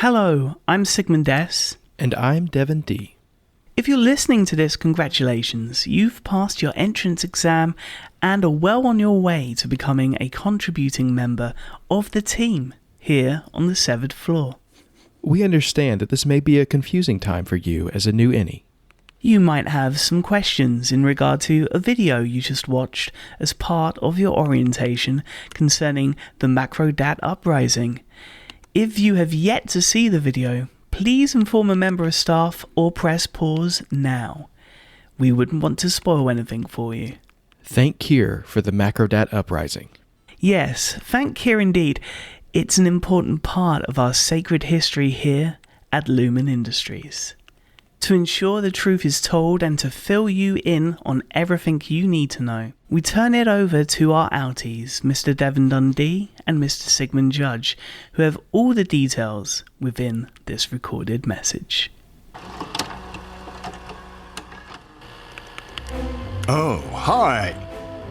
Hello, I'm Sigmund S. And I'm Devon D. If you're listening to this, congratulations. You've passed your entrance exam and are well on your way to becoming a contributing member of the team here on the Severed Floor. We understand that this may be a confusing time for you as a new innie. You might have some questions in regard to a video you just watched as part of your orientation concerning the Macro-Dat uprising. If you have yet to see the video, please inform a member of staff or press pause now. We wouldn't want to spoil anything for you. Thank Kier for the Macro-Dat uprising. Yes, thank Kier indeed. It's an important part of our sacred history here at Lumen Industries. To ensure the truth is told and to fill you in on everything you need to know, we turn it over to our outies, Mr. Devon Dundee and Mr. Sigmund Judge, who have all the details within this recorded message. Oh, hi!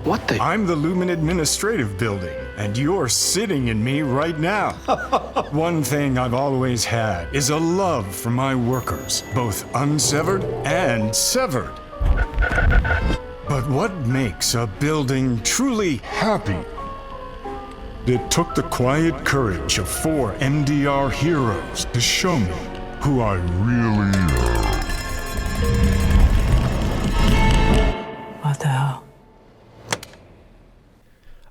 What the? I'm the Lumen Administrative Building, and you're sitting in me right now. One thing I've always had is a love for my workers, both unsevered and severed. But what makes a building truly happy? It took the quiet courage of 4 MDR heroes to show me who I really am. What the hell?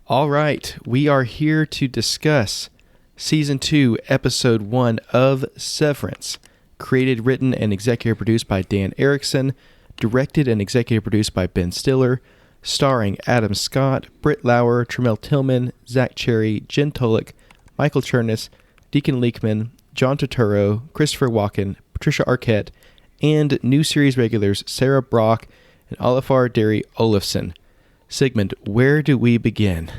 All right, we are here to discuss Season 2, Episode 1 of Severance. Created, written, and executive produced by Dan Erickson. Directed and executive produced by Ben Stiller. Starring Adam Scott, Britt Lauer, Tremel Tillman, Zach Cherry, Jen Tolick, Michael Chernus, Deacon Leekman, John Turturro, Christopher Walken, Patricia Arquette, and new series regulars Sarah Brock and Olafur Derry Olafsson. Sigmund, where do we begin?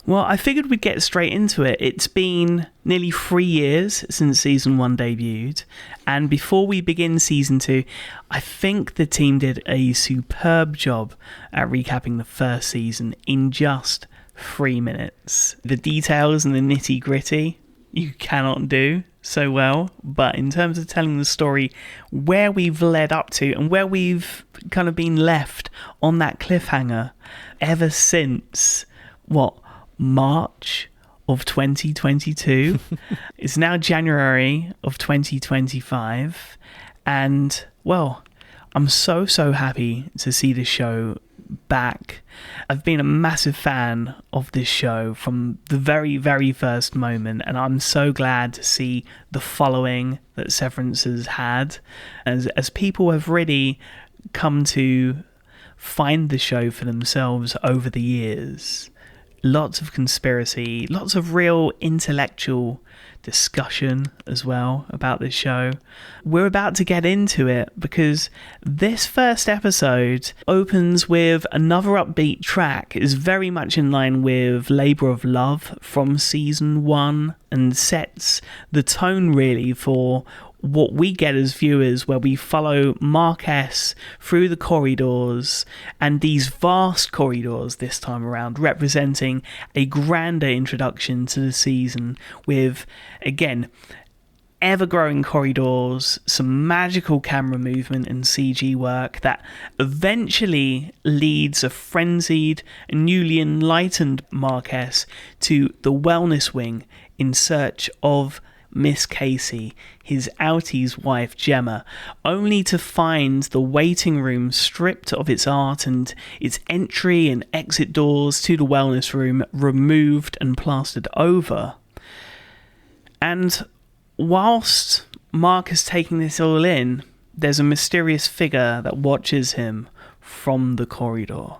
Well, I figured we'd get straight into it. It's been nearly 3 years since Season 1 debuted, and before we begin Season 2, I think the team did a superb job at recapping the first season in just 3 minutes. The details and the nitty-gritty you cannot do so well, but in terms of telling the story, where we've led up to and where we've kind of been left on that cliffhanger ever since, March of 2022. It's now January of 2025, and I'm so happy to see the show back. I've been a massive fan of this show from the very first moment, and I'm so glad to see the following that Severance has had as people have really come to find the show for themselves over the years. Lots of conspiracy, lots of real intellectual discussion as well about this show. We're about to get into it because this first episode opens with another upbeat track. It's very much in line with Labour of Love from Season 1 and sets the tone really for what we get as viewers, where we follow Mark S through the corridors, and these vast corridors this time around representing a grander introduction to the season with, again, ever-growing corridors, some magical camera movement and CG work that eventually leads a frenzied, newly enlightened Mark S to the wellness wing in search of Miss Casey, his outie's wife Gemma, only to find the waiting room stripped of its art and its entry and exit doors to the wellness room removed and plastered over. And whilst Mark is taking this all in, there's a mysterious figure that watches him from the corridor.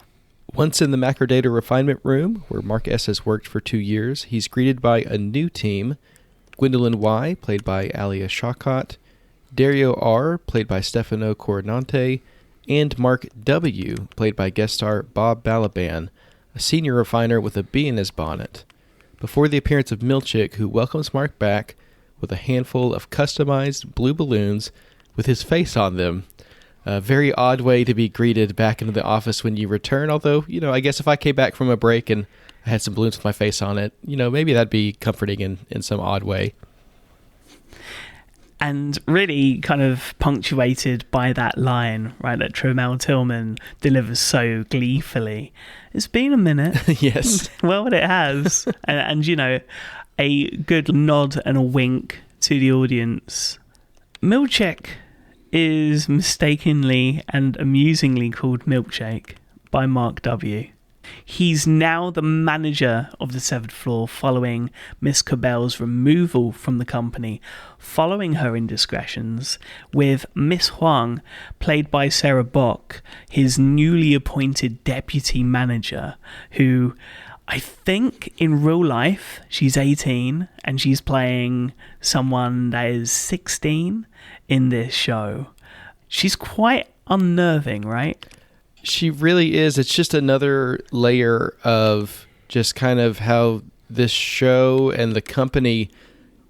Once in the Macrodata refinement room, where Mark S has worked for 2 years, he's greeted by a new team. Gwendolyn Y, played by Alia Shawcott, Dario R, played by Stefano Coronante, and Mark W, played by guest star Bob Balaban, a senior refiner with a bee in his bonnet. Before the appearance of Milchick, who welcomes Mark back with a handful of customized blue balloons with his face on them. A very odd way to be greeted back into the office when you return, although, I guess if I came back from a break and I had some balloons with my face on it, maybe that'd be comforting in some odd way. And really kind of punctuated by that line, right, that Tromel Tillman delivers so gleefully. It's been a minute. Yes. Well, it has. and, you know, a good nod and a wink to the audience. Milchek is mistakenly and amusingly called Milkshake by Mark W. He's now the manager of the Severed Floor following Miss Cabell's removal from the company following her indiscretions, with Miss Huang, played by Sarah Bock, his newly appointed deputy manager, who I think in real life she's 18 and she's playing someone that is 16 in this show. She's quite unnerving, right? She really is. It's just another layer of just kind of how this show and the company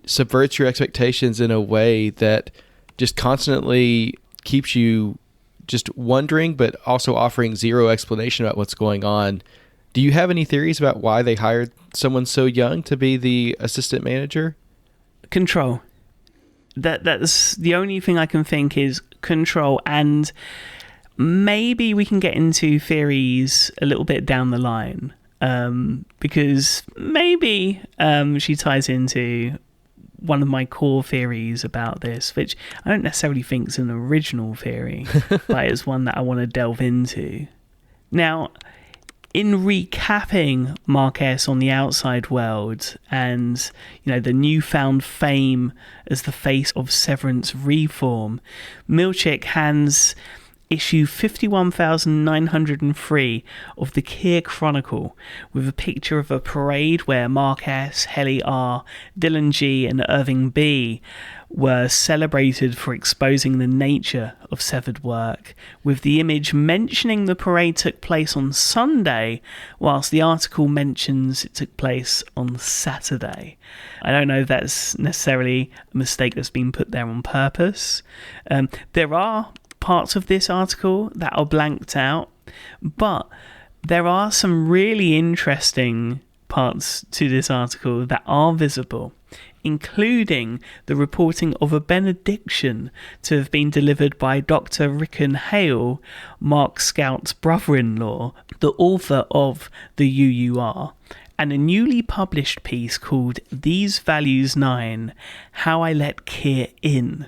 subverts your expectations in a way that just constantly keeps you just wondering, but also offering zero explanation about what's going on. Do you have any theories about why they hired someone so young to be the assistant manager? Control. That's the only thing I can think is control, and maybe we can get into theories a little bit down the line, because maybe she ties into one of my core theories about this, which I don't necessarily think is an original theory, but it's one that I want to delve into. Now, in recapping Mark S. on the outside world and, you know, the newfound fame as the face of Severance Reform, Milchek hands issue 51,903 of the Keir Chronicle with a picture of a parade where Mark S., Helly R., Dylan G. and Irving B. were celebrated for exposing the nature of severed work, with the image mentioning the parade took place on Sunday, whilst the article mentions it took place on Saturday. I don't know if that's necessarily a mistake that's been put there on purpose. There are parts of this article that are blanked out, but there are some really interesting parts to this article that are visible, including the reporting of a benediction to have been delivered by Dr. Rickon Hale, Mark Scout's brother-in-law, the author of the UUR, and a newly published piece called These Values 9, How I Let Keir In,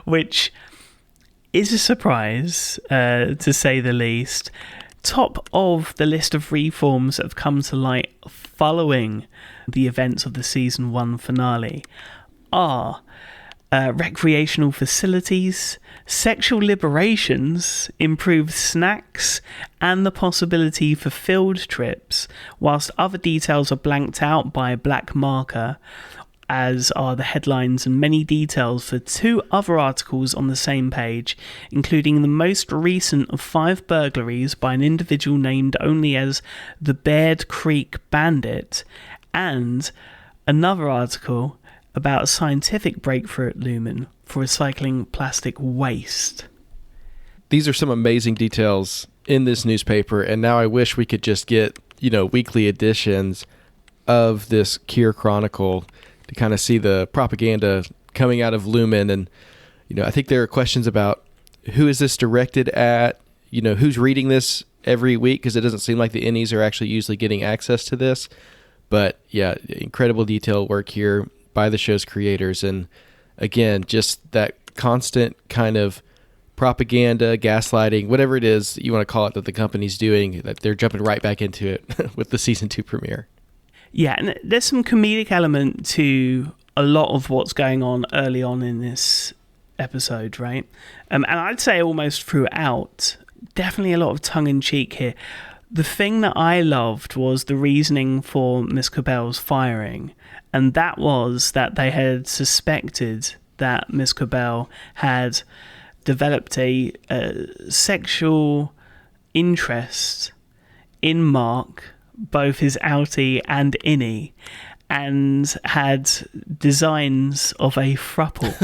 which is a surprise, to say the least. Top of the list of reforms that have come to light following the events of the season 1 finale are recreational facilities, sexual liberations, improved snacks, and the possibility for field trips, whilst other details are blanked out by a black marker, as are the headlines and many details for 2 other articles on the same page, including the most recent of 5 burglaries by an individual named only as the Baird Creek Bandit, and another article about a scientific breakthrough at Lumen for recycling plastic waste. These are some amazing details in this newspaper, and now I wish we could just get, weekly editions of this Keir Chronicle to kind of see the propaganda coming out of Lumen. And, I think there are questions about who is this directed at, who's reading this every week, because it doesn't seem like the innies are actually usually getting access to this. But yeah, incredible detail work here by the show's creators. And again, just that constant kind of propaganda, gaslighting, whatever it is you want to call it that the company's doing, that they're jumping right back into it with the season 2 premiere. Yeah, and there's some comedic element to a lot of what's going on early on in this episode, right? And I'd say almost throughout, definitely a lot of tongue-in-cheek here. The thing that I loved was the reasoning for Miss Cabell's firing, and that was that they had suspected that Miss Cabell had developed a sexual interest in Mark, both his outie and innie, and had designs of a throuple,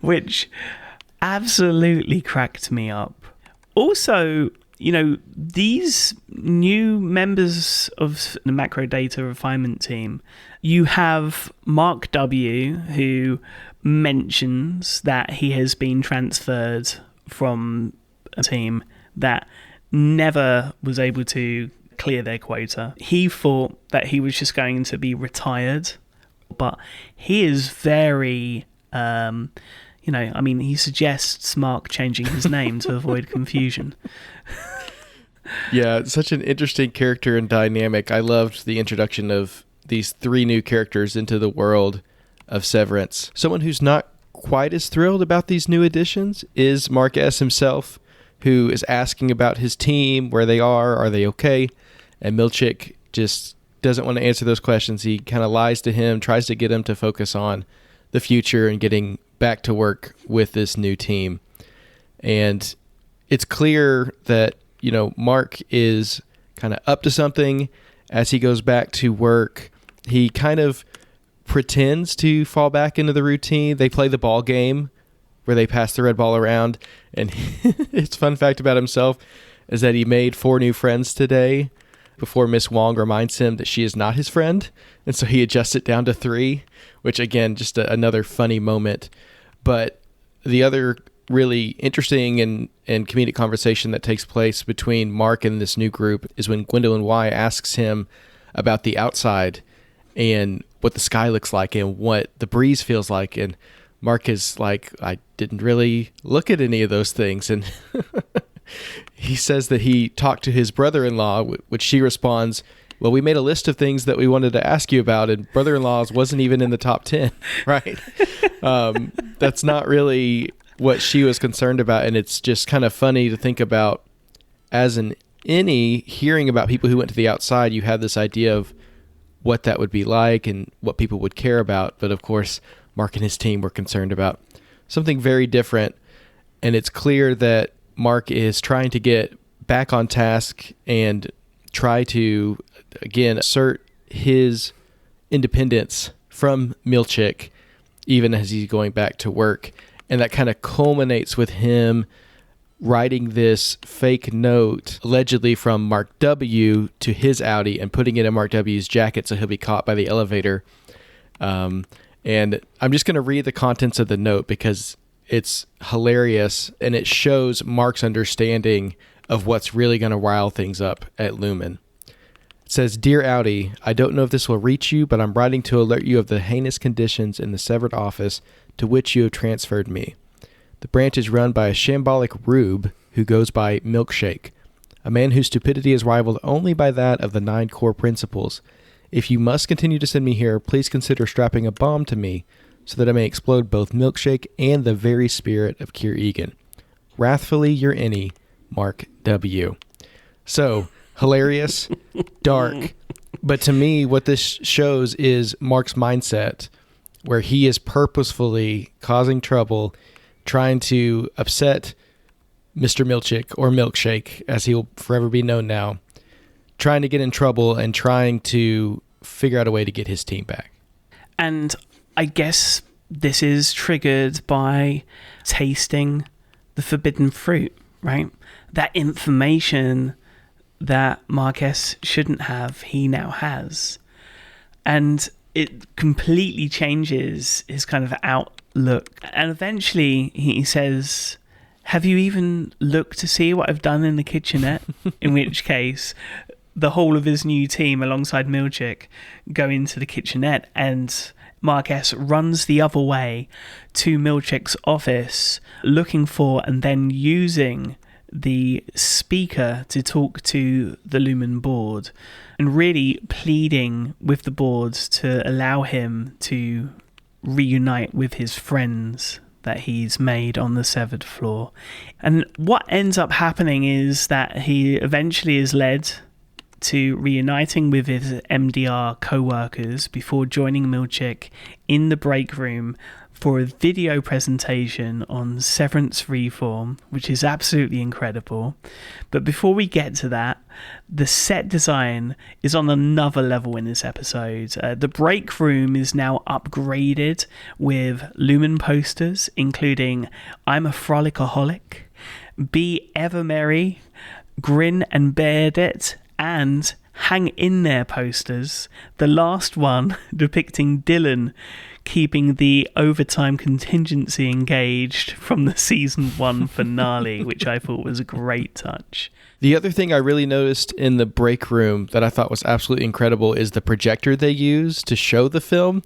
which absolutely cracked me up. Also, these new members of the macro data refinement team, you have Mark W., who mentions that he has been transferred from a team that never was able to clear their quota. He thought that he was just going to be retired, but he is very, he suggests Mark changing his name to avoid confusion. Yeah, such an interesting character and dynamic. I loved the introduction of these 3 new characters into the world of Severance. Someone who's not quite as thrilled about these new additions is Mark S. himself, who is asking about his team, where they are they okay? And Milchick just doesn't want to answer those questions. He kind of lies to him, tries to get him to focus on the future and getting back to work with this new team. And it's clear that, Mark is kind of up to something as he goes back to work. He kind of pretends to fall back into the routine. They play the ball game where they pass the red ball around. And his fun fact about himself is that he made 4 new friends today before Miss Wong reminds him that she is not his friend. And so he adjusts it down to 3, which again, just another funny moment. But the other really interesting and comedic conversation that takes place between Mark and this new group is when Gwendolyn Y asks him about the outside and what the sky looks like and what the breeze feels like. And Mark is like, I didn't really look at any of those things. And he says that he talked to his brother-in-law, which she responds, well, we made a list of things that we wanted to ask you about, and brother-in-law's wasn't even in the top 10, right? That's not really what she was concerned about, and it's just kind of funny to think about. As an innie, hearing about people who went to the outside, you have this idea of what that would be like and what people would care about. But of course, Mark and his team were concerned about something very different, and it's clear that Mark is trying to get back on task and try to, again, assert his independence from Milchick, even as he's going back to work. And that kind of culminates with him writing this fake note, allegedly from Mark W. to his Audi, and putting it in Mark W.'s jacket so he'll be caught by the elevator. And I'm just going to read the contents of the note because it's hilarious, and it shows Mark's understanding of what's really going to rile things up at Lumen. It says, Dear Audi, I don't know if this will reach you, but I'm writing to alert you of the heinous conditions in the severed office to which you have transferred me. The branch is run by a shambolic rube who goes by Milkshake, a man whose stupidity is rivaled only by that of the 9 core principles. If you must continue to send me here, please consider strapping a bomb to me so that I may explode both Milkshake and the very spirit of Kier Egan. Wrathfully, your innie, Mark W. So, hilarious, dark, but to me, what this shows is Mark's mindset, where he is purposefully causing trouble, trying to upset Mr. Milchick, or Milkshake, as he'll forever be known now, trying to get in trouble and trying to figure out a way to get his team back. And I guess this is triggered by tasting the forbidden fruit, right? That information that Marquez shouldn't have, he now has. And it completely changes his kind of outlook. And eventually he says, have you even looked to see what I've done in the kitchenette? In which case, the whole of his new team alongside Milchick go into the kitchenette, and Marquez runs the other way to Milchick's office, looking for and then using the speaker to talk to the Lumen board, and really pleading with the board to allow him to reunite with his friends that he's made on the severed floor. And what ends up happening is that he eventually is led to reuniting with his MDR co-workers before joining Milchick in the break room for a video presentation on Severance Reform, which is absolutely incredible. But before we get to that, the set design is on another level in this episode. The break room is now upgraded with Lumen posters, including I'm a Frolicaholic, Be Ever Merry, Grin and Bear It and Hang In There posters. The last one depicting Dylan keeping the overtime contingency engaged from the season 1 finale, which I thought was a great touch. The other thing I really noticed in the break room that I thought was absolutely incredible is the projector they use to show the film.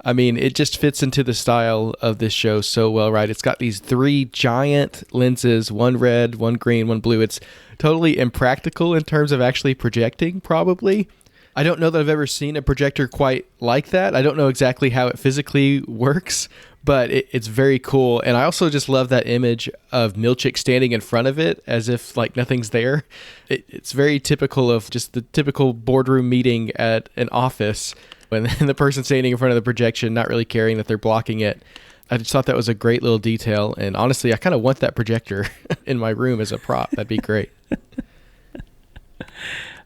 I mean, it just fits into the style of this show so well, right? It's got these 3 giant lenses, one red, one green, one blue. It's totally impractical in terms of actually projecting, probably. I don't know that I've ever seen a projector quite like that. I don't know exactly how it physically works, but it's very cool. And I also just love that image of Milchick standing in front of it as if like nothing's there. It's very typical of just the typical boardroom meeting at an office when the person standing in front of the projection, not really caring that they're blocking it. I just thought that was a great little detail. And honestly, I kind of want that projector in my room as a prop. That'd be great.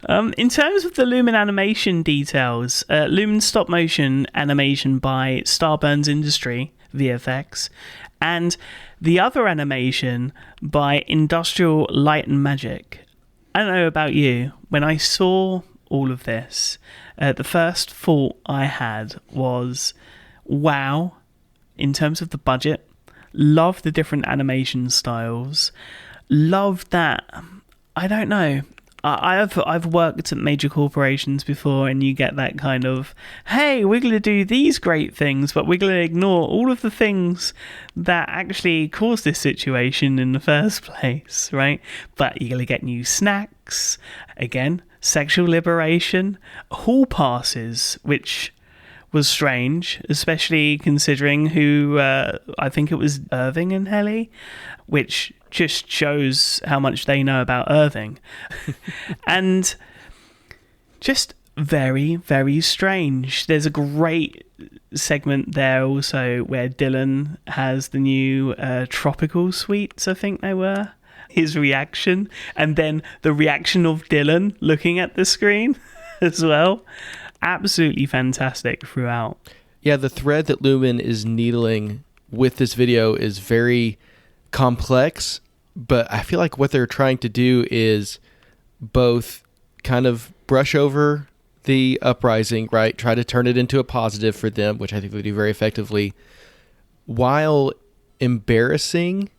In terms of the Lumen animation details, Lumen stop motion animation by Starburns Industry VFX, and the other animation by Industrial Light and Magic. I don't know about you, when I saw all of this, the first thought I had was, wow, in terms of the budget, love the different animation styles, love that, I don't know, I've worked at major corporations before, and you get that kind of, hey, we're going to do these great things, but we're going to ignore all of the things that actually caused this situation in the first place, right? But you're going to get new snacks, again, sexual liberation, hall passes, which was strange, especially considering who, I think it was Irving and Helly, which just shows how much they know about Irving. And just very, very strange. There's a great segment there also where Dylan has the new tropical sweets, I think they were. His reaction, and then the reaction of Dylan looking at the screen as well. Absolutely fantastic throughout. Yeah, the thread that Lumen is needling with this video is very complex, but I feel like what they're trying to do is both kind of brush over the uprising, right? Try to turn it into a positive for them, which I think they do very effectively, while embarrassing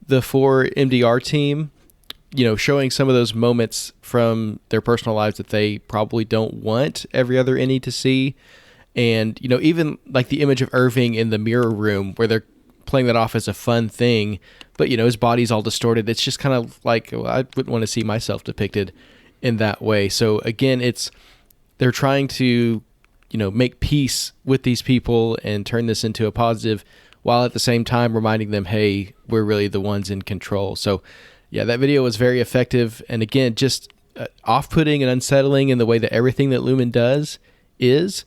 the 4 MDR team, you know, showing some of those moments from their personal lives that they probably don't want every other innie to see. And, you know, even like the image of Irving in the mirror room where they're playing that off as a fun thing, but, you know, his body's all distorted. It's just kind of like, well, I wouldn't want to see myself depicted in that way. So again, they're trying to, you know, make peace with these people and turn this into a positive, while at the same time reminding them, hey, we're really the ones in control. So yeah, that video was very effective. And again, just off-putting and unsettling in the way that everything that Lumen does is.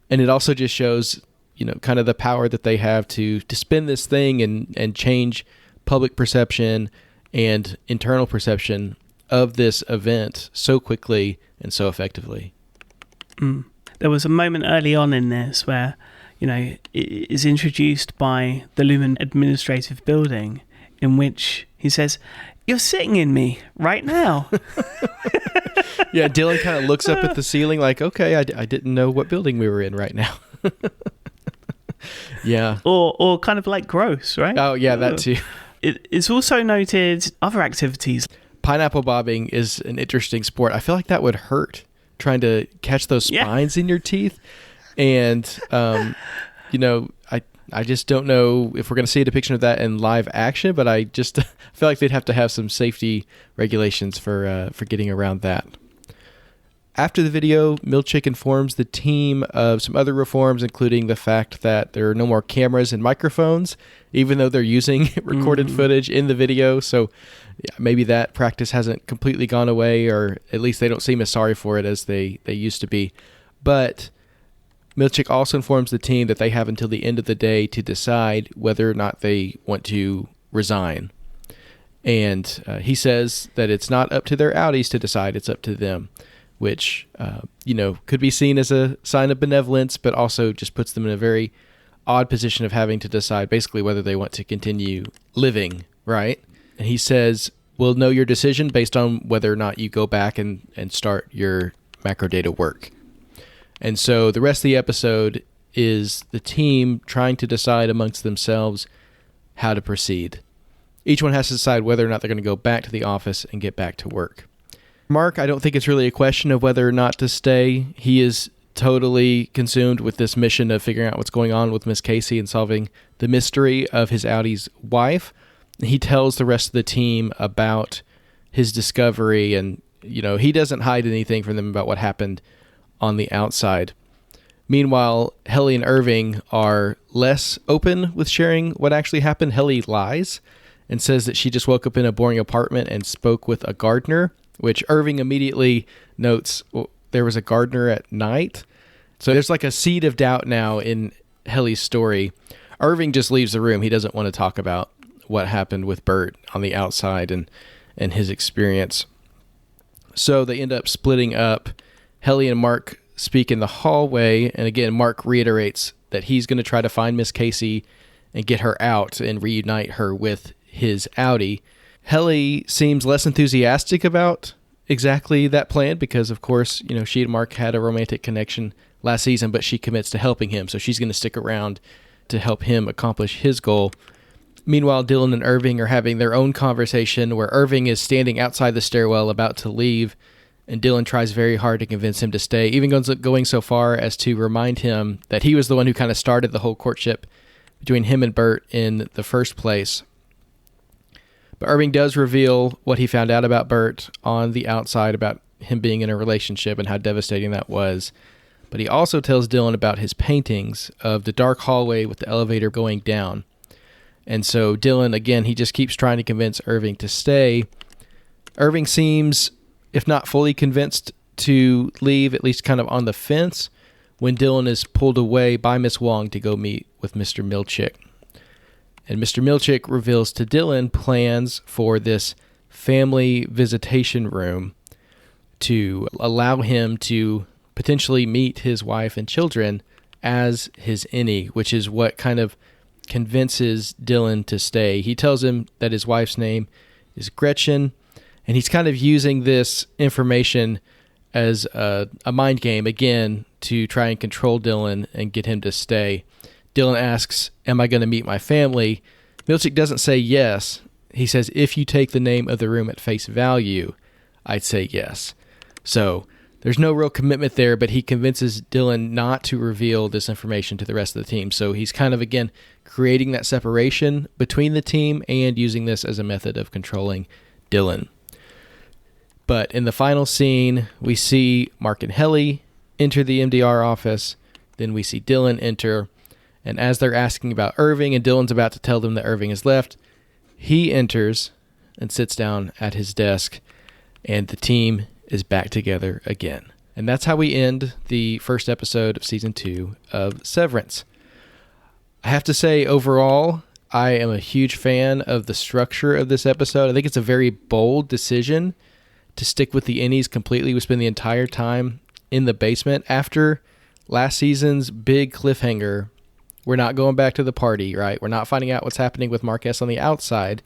And it also just shows, you know, kind of the power that they have to spin this thing and change public perception and internal perception of this event so quickly and so effectively. There was a moment early on in this where, you know, it is introduced by the Lumen administrative building, in which he says, "You're sitting in me right now." Yeah, Dylan kind of looks up at the ceiling like, okay, I didn't know what building we were in right now. Yeah. Or kind of like gross, right? Oh, yeah, that too. It's also noted other activities. Pineapple bobbing is an interesting sport. I feel like that would hurt, trying to catch those spines in your teeth. And, you know, I just don't know if we're going to see a depiction of that in live action, but I just feel like they'd have to have some safety regulations for getting around that. After the video, Milchick informs the team of some other reforms, including the fact that there are no more cameras and microphones, even though they're using recorded footage in the video. So yeah, maybe that practice hasn't completely gone away, or at least they don't seem as sorry for it as they used to be. But Milchick also informs the team that they have until the end of the day to decide whether or not they want to resign. And he says that it's not up to their Audis to decide, it's up to them, which, you know, could be seen as a sign of benevolence, but also just puts them in a very odd position of having to decide basically whether they want to continue living, right? And he says, we'll know your decision based on whether or not you go back and start your macro data work. And so the rest of the episode is the team trying to decide amongst themselves how to proceed. Each one has to decide whether or not they're going to go back to the office and get back to work. Mark, I don't think it's really a question of whether or not to stay. He is totally consumed with this mission of figuring out what's going on with Miss Casey and solving the mystery of his Audie's wife. He tells the rest of the team about his discovery, and he doesn't hide anything from them about what happened on the outside. Meanwhile, Helly and Irving are less open with sharing what actually happened. Helly lies and says that she just woke up in a boring apartment and spoke with a gardener, which Irving immediately notes there was a gardener at night. So there's like a seed of doubt now in Helly's story. Irving just leaves the room. He doesn't want to talk about what happened with Bert on the outside and his experience. So they end up splitting up. Helly and Mark speak in the hallway, and again, Mark reiterates that he's going to try to find Miss Casey and get her out and reunite her with his Audie. Helly seems less enthusiastic about exactly that plan because, of course, she and Mark had a romantic connection last season, but she commits to helping him, so she's going to stick around to help him accomplish his goal. Meanwhile, Dylan and Irving are having their own conversation where Irving is standing outside the stairwell about to leave, and Dylan tries very hard to convince him to stay, even going so far as to remind him that he was the one who kind of started the whole courtship between him and Bert in the first place. But Irving does reveal what he found out about Bert on the outside, about him being in a relationship and how devastating that was. But he also tells Dylan about his paintings of the dark hallway with the elevator going down. And so Dylan, again, he just keeps trying to convince Irving to stay. Irving seems, if not fully convinced to leave, at least kind of on the fence, when Dylan is pulled away by Miss Wong to go meet with Mr. Milchick. And Mr. Milchick reveals to Dylan plans for this family visitation room to allow him to potentially meet his wife and children as his innie, which is what kind of convinces Dylan to stay. He tells him that his wife's name is Gretchen, and he's kind of using this information as a mind game, again, to try and control Dylan and get him to stay. Dylan asks, am I going to meet my family? Milchick doesn't say yes. He says, if you take the name of the room at face value, I'd say yes. So there's no real commitment there, but he convinces Dylan not to reveal this information to the rest of the team. So he's kind of, again, creating that separation between the team and using this as a method of controlling Dylan. But in the final scene, we see Mark and Helly enter the MDR office. Then we see Dylan enter. And as they're asking about Irving, and Dylan's about to tell them that Irving has left, he enters and sits down at his desk, and the team is back together again. And that's how we end the first episode of Season 2 of Severance. I have to say, overall, I am a huge fan of the structure of this episode. I think it's a very bold decision to stick with the innies completely. We spend the entire time in the basement. After last season's big cliffhanger, we're not going back to the party, right? We're not finding out what's happening with Marquez on the outside.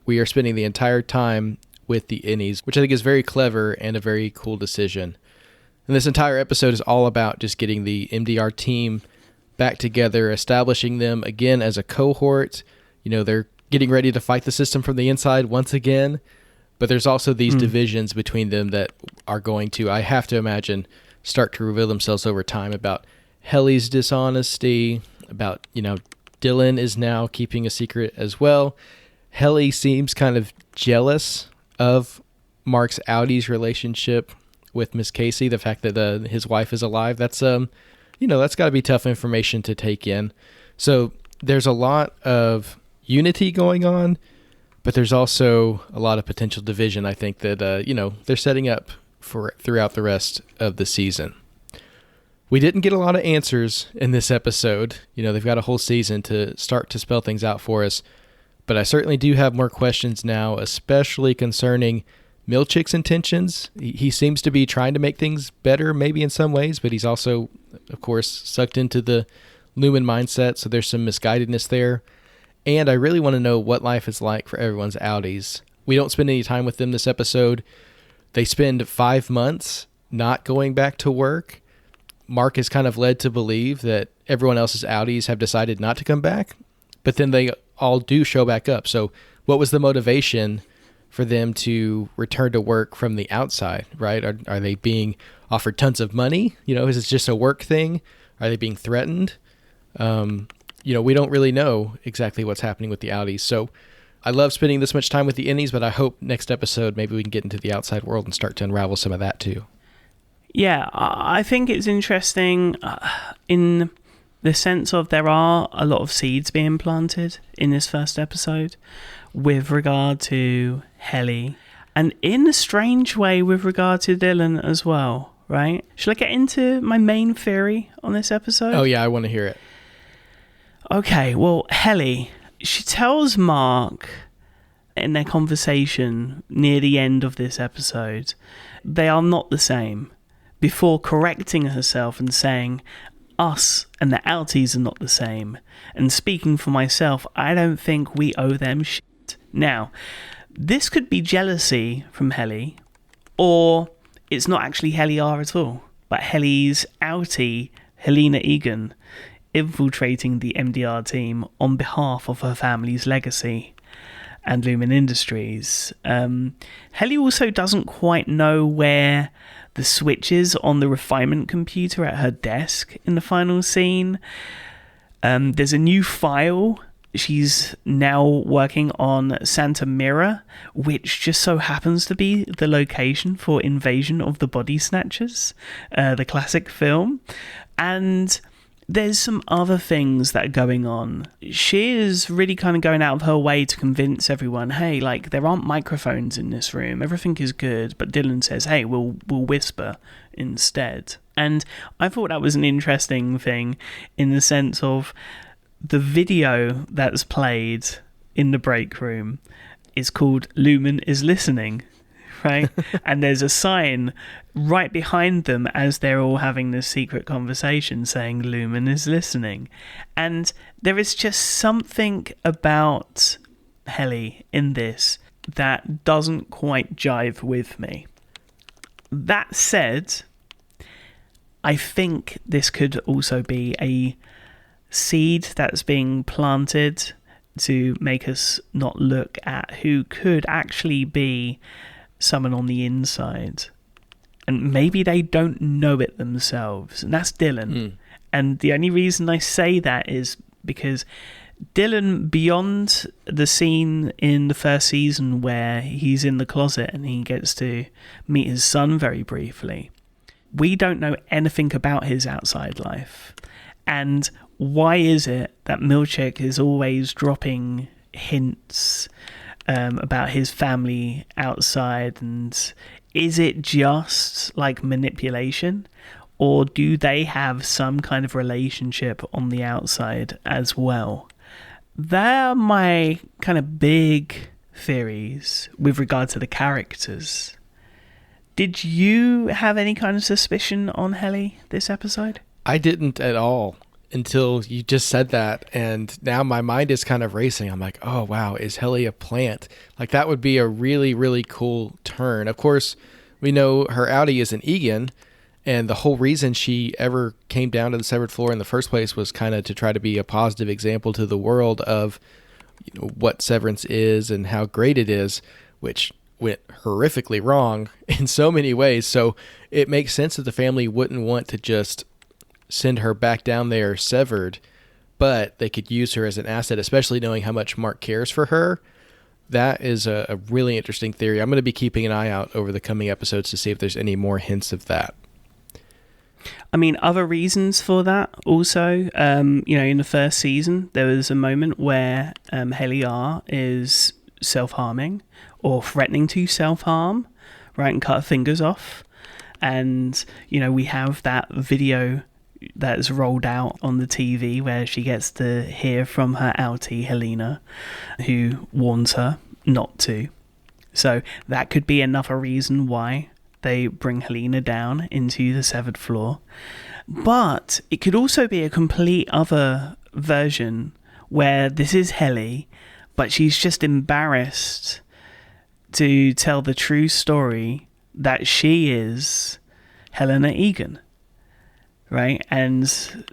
We are spending the entire time with the innies, which I think is very clever and a very cool decision. And this entire episode is all about just getting the MDR team back together, establishing them again as a cohort. They're getting ready to fight the system from the inside once again, but there's also these divisions between them that are going to, I have to imagine, start to reveal themselves over time, about Helly's dishonesty, about, Dylan is now keeping a secret as well. Helly seems kind of jealous of Mark's Audie's relationship with Miss Casey, the fact that his wife is alive. That's that's got to be tough information to take in. So there's a lot of unity going on, but there's also a lot of potential division, I think, that they're setting up for throughout the rest of the season. We didn't get a lot of answers in this episode. They've got a whole season to start to spell things out for us. But I certainly do have more questions now, especially concerning Milchick's intentions. He seems to be trying to make things better, maybe in some ways, but he's also, of course, sucked into the Lumen mindset, so there's some misguidedness there. And I really want to know what life is like for everyone's Audies We don't spend any time with them this episode. They spend 5 months not going back to work. Mark is kind of led to believe that everyone else's outies have decided not to come back, but then they all do show back up. So what was the motivation for them to return to work from the outside, right? Are they being offered tons of money? Is it just a work thing? Are they being threatened? We don't really know exactly what's happening with the outies. So I love spending this much time with the innies, but I hope next episode maybe we can get into the outside world and start to unravel some of that too. Yeah, I think it's interesting in the sense of there are a lot of seeds being planted in this first episode with regard to Helly, and in a strange way with regard to Dylan as well, right? Should I get into my main theory on this episode? Oh yeah, I want to hear it. Okay, well, Helly, she tells Mark in their conversation near the end of this episode, they are not the same, before correcting herself and saying, us and the outies are not the same. And speaking for myself, I don't think we owe them shit. Now, this could be jealousy from Helly, or it's not actually Helly R at all, but Helly's outie, Helena Egan, infiltrating the MDR team on behalf of her family's legacy and Lumen Industries. Helly also doesn't quite know where the switch is on the refinement computer at her desk in the final scene. There's a new file. She's now working on Santa Mira, which just so happens to be the location for Invasion of the Body Snatchers, the classic film. And there's some other things that are going on. She is really kind of going out of her way to convince everyone, hey, there aren't microphones in this room. Everything is good. But Dylan says, hey, we'll whisper instead. And I thought that was an interesting thing in the sense of the video that's played in the break room is called Lumen is Listening, right? And there's a sign right behind them as they're all having this secret conversation saying Lumen is listening. And there is just something about Helly in this that doesn't quite jive with me. That said, I think this could also be a seed that's being planted to make us not look at who could actually be someone on the inside. And maybe they don't know it themselves. And that's Dylan. And the only reason I say that is because Dylan, beyond the scene in the first season where he's in the closet and he gets to meet his son very briefly, we don't know anything about his outside life. And why is it that Milchick is always dropping hints about his family outside? And is it just manipulation, or do they have some kind of relationship on the outside as well? They're my kind of big theories with regard to the characters. Did you have any kind of suspicion on Helly this episode? I didn't at all until you just said that, and now my mind is kind of racing. I'm like, oh wow, is Helly a plant? That would be a really, really cool turn. Of course, we know her outie is an Egan, and the whole reason she ever came down to the severed floor in the first place was kind of to try to be a positive example to the world of what Severance is and how great it is, which went horrifically wrong in so many ways. So it makes sense that the family wouldn't want to just send her back down there severed, but they could use her as an asset, especially knowing how much Mark cares for her. That is a really interesting theory. I'm going to be keeping an eye out over the coming episodes to see if there's any more hints of that. I mean, other reasons for that also, in the first season, there was a moment where Helly R is self-harming or threatening to self-harm, right, and cut her fingers off. And, we have that video that is rolled out on the TV where she gets to hear from her outie, Helena, who warns her not to. So that could be another reason why they bring Helena down into the severed floor. But it could also be a complete other version where this is Helly, but she's just embarrassed to tell the true story that she is Helena Egan, right? And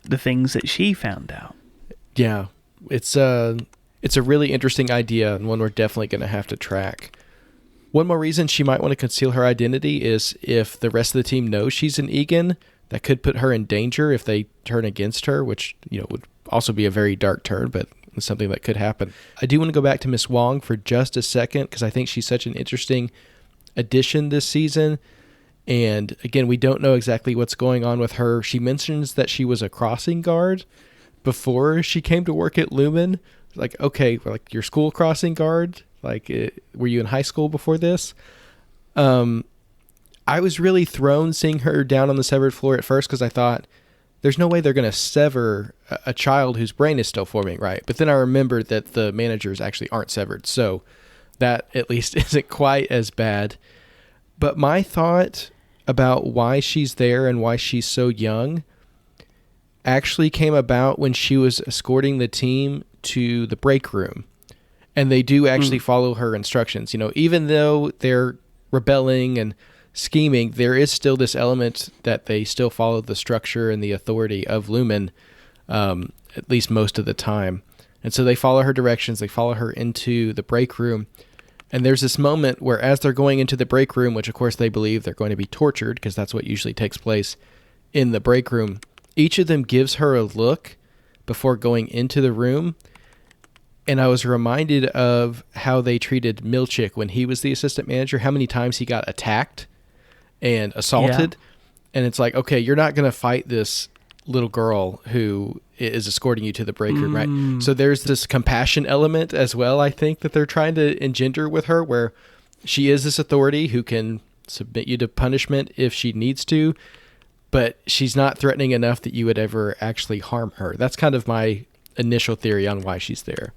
the things that she found out. Yeah, it's a really interesting idea, and one we're definitely going to have to track. One more reason she might want to conceal her identity is if the rest of the team knows she's an Egan, that could put her in danger if they turn against her, which, you know, would also be a very dark turn, but it's something that could happen. I do want to go back to Miss Wong for just a second, because I think she's such an interesting addition this season. And again, we don't know exactly what's going on with her. She mentions that she was a crossing guard before she came to work at Lumen. Like, okay, like your school crossing guard? Like, were you in high school before this? I was really thrown seeing her down on the severed floor at first, because I thought, there's no way they're going to sever a child whose brain is still forming, right? But then I remembered that the managers actually aren't severed, so that at least isn't quite as bad. But my thought about why she's there and why she's so young actually came about when she was escorting the team to the break room. And they do actually follow her instructions. You know, even though they're rebelling and scheming, there is still this element that they still follow the structure and the authority of Lumen, at least most of the time. And so they follow her directions. They follow her into the break room. And there's this moment where as they're going into the break room, which of course they believe they're going to be tortured, because that's what usually takes place in the break room, each of them gives her a look before going into the room. And I was reminded of how they treated Milchick when he was the assistant manager, how many times he got attacked and assaulted. Yeah. And it's like, okay, you're not going to fight this little girl who is escorting you to the break room, right? So there's this compassion element as well, I think, that they're trying to engender with her, where she is this authority who can submit you to punishment if she needs to, but she's not threatening enough that you would ever actually harm her. That's kind of my initial theory on why she's there.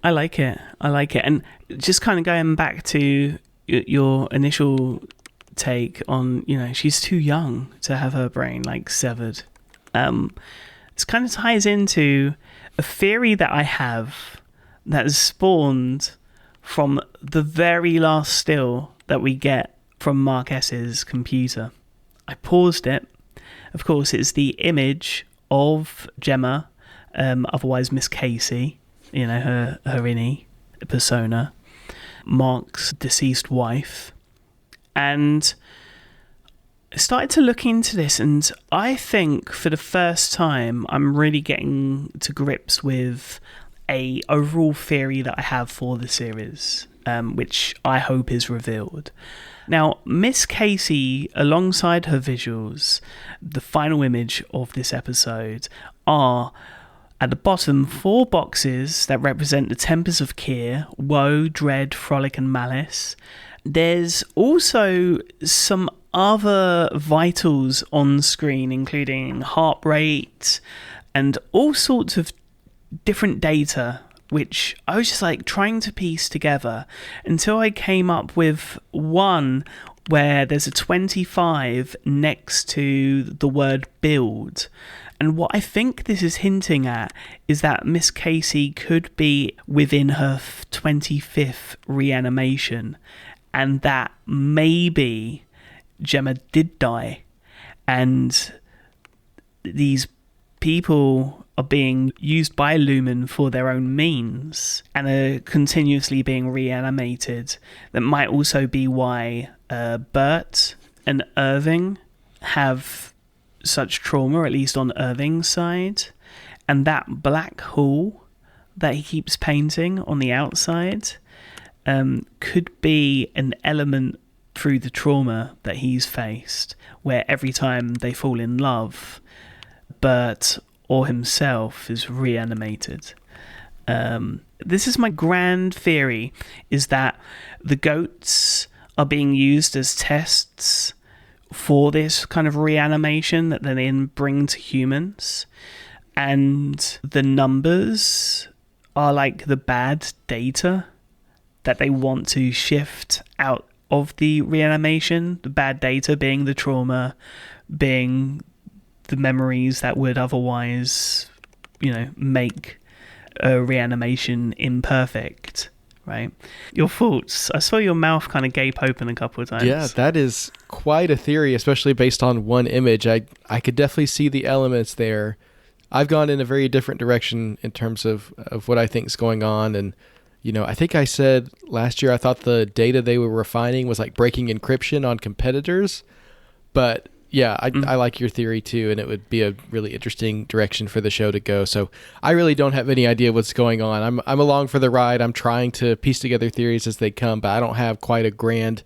I like it. And just kind of going back to your initial take on, you know, she's too young to have her brain like severed. This kind of ties into a theory that I have that has spawned from the very last still that we get from Mark S's computer. I paused it. Of course, it's the image of Gemma, otherwise Miss Casey, you know, her innie persona, Mark's deceased wife. And I started to look into this, and I think for the first time I'm really getting to grips with a overall theory that I have for the series, which I hope is revealed. Now, Miss Casey, alongside her visuals, the final image of this episode, are at the bottom 4 boxes that represent the tempers of Keir: woe, dread, frolic, and malice. There's also some other vitals on screen, including heart rate and all sorts of different data, which I was just like trying to piece together until I came up with one where there's a 25 next to the word build. And what I think this is hinting at is that Miss Casey could be within her 25th reanimation, and that maybe Gemma did die, and these people are being used by Lumen for their own means and are continuously being reanimated. That might also be why Bert and Irving have such trauma, at least on Irving's side, and that black hole that he keeps painting on the outside could be an element through the trauma that he's faced, where every time they fall in love, Bert or himself is reanimated. This is my grand theory, is that the goats are being used as tests for this kind of reanimation that they then bring to humans, and the numbers are like the bad data that they want to shift out of the reanimation, the bad data being the trauma, being the memories that would otherwise, you know, make a reanimation imperfect, right? Your thoughts? I saw your mouth kind of gape open a couple of times. Yeah, that is quite a theory, especially based on one image. I could definitely see the elements there. I've gone in a very different direction in terms of what I think is going on. And, I think I said last year I thought the data they were refining was like breaking encryption on competitors. But yeah, I like your theory too, and it would be a really interesting direction for the show to go. So I really don't have any idea what's going on. I'm along for the ride. I'm trying to piece together theories as they come, but I don't have quite a grand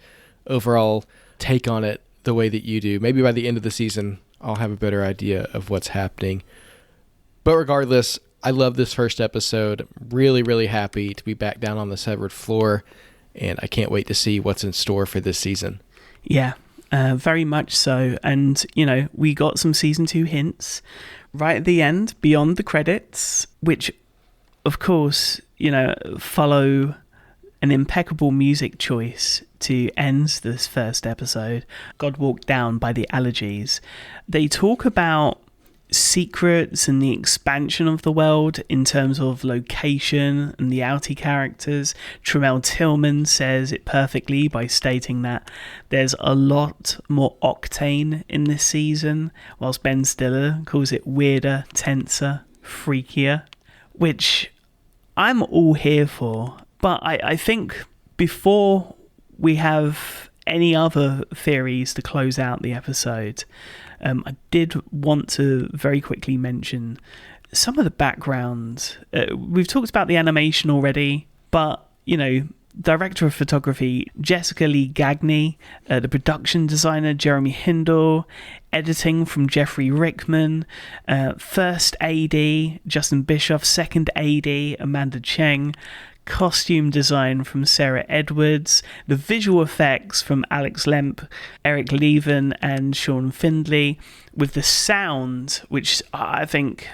overall take on it the way that you do. Maybe by the end of the season, I'll have a better idea of what's happening. But regardless, I love this first episode. Really, really happy to be back down on the severed floor, and I can't wait to see what's in store for this season. Yeah. Very much so. And, we got some season 2 hints right at the end, beyond the credits, which, of course, follow an impeccable music choice to end this first episode, God Walked Down by the Allergies. They talk about secrets and the expansion of the world in terms of location and the outie characters. Tremel Tillman says it perfectly by stating that there's a lot more octane in this season, whilst Ben Stiller calls it weirder, tenser, freakier, which I'm all here for. But I think before we have any other theories to close out the episode, I did want to very quickly mention some of the background. We've talked about the animation already, but, director of photography, Jessica Lee Gagne, the production designer, Jeremy Hindle, editing from Jeffrey Rickman, first AD, Justin Bischoff, second AD, Amanda Cheng, costume design from Sarah Edwards, the visual effects from Alex Lemp, Eric Levin and Sean Findley, with the sound, which I think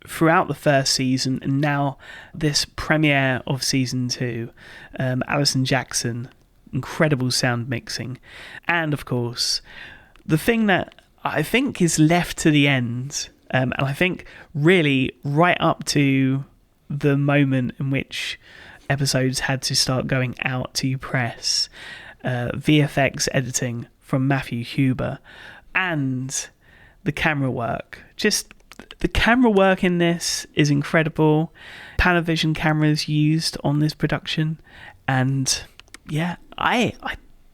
throughout the first season and now this premiere of season 2, Alison Jackson, incredible sound mixing. And of course, the thing that I think is left to the end, and I think really right up to the moment in which episodes had to start going out to press, VFX editing from Matthew Huber, and the camera work. Just the camera work in this is incredible. Panavision cameras used on this production, and yeah, I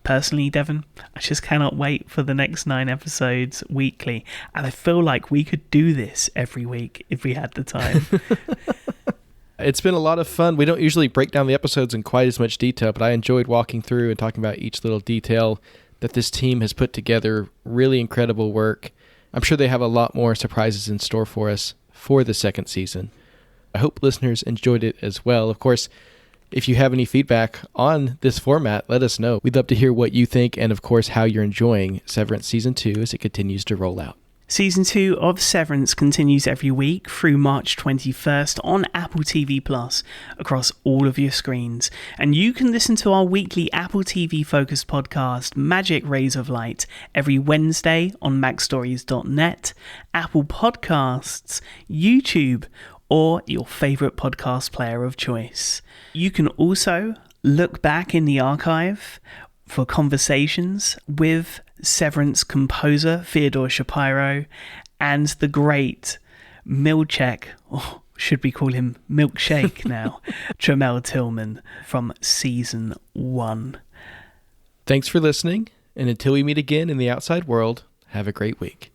personally, Devon, I just cannot wait for the next 9 episodes weekly, and I feel like we could do this every week if we had the time. It's been a lot of fun. We don't usually break down the episodes in quite as much detail, but I enjoyed walking through and talking about each little detail that this team has put together. Really incredible work. I'm sure they have a lot more surprises in store for us for the second season. I hope listeners enjoyed it as well. Of course, if you have any feedback on this format, let us know. We'd love to hear what you think and, of course, how you're enjoying Severance Season 2 as it continues to roll out. Season 2 of Severance continues every week through March 21st on Apple TV Plus across all of your screens. And you can listen to our weekly Apple TV focused podcast, Magic Rays of Light, every Wednesday on MacStories.net, Apple Podcasts, YouTube, or your favourite podcast player of choice. You can also look back in the archive for conversations with Severance composer Fyodor Shapiro and the great Milchek, or should we call him Milkshake now, Tremel Tillman from season 1. Thanks for listening, and until we meet again in the outside world, have a great week.